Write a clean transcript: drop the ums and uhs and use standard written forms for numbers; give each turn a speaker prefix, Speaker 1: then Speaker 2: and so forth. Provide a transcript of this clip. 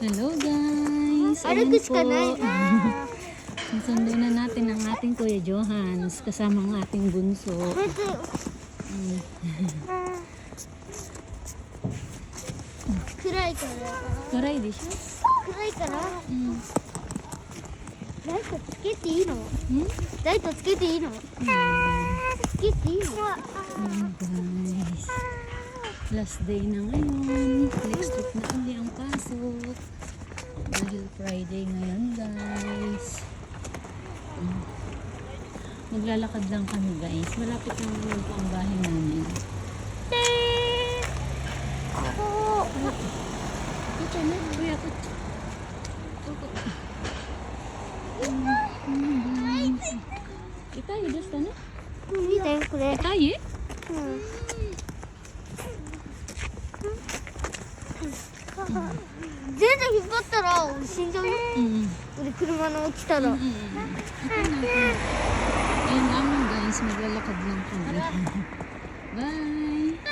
Speaker 1: Hello guys! Ayan po. Susunduin na natin ang ating Kuya Johans kasama ang ating bunso.
Speaker 2: Kuraiから。
Speaker 1: Karay di siya?
Speaker 2: 暗いから。 ライトつけていいの？
Speaker 1: Hmm?
Speaker 2: ライトつけていいの？つけていいの？
Speaker 1: Guys, last day na ngayon. Next week na uli ang pasok. Dahil Friday ngayon guys. Maglalakad lang kami guys. Malapit lang naman po ang bahay namin. Ito na, kuya ko. Itayo, just ano?
Speaker 2: 見てこれ。
Speaker 1: Itayo?
Speaker 2: 全然引っ張ったら死んじゃうよ。 俺車の来たら。
Speaker 1: Ayun naman guys, maglalakad lang kami. Bye!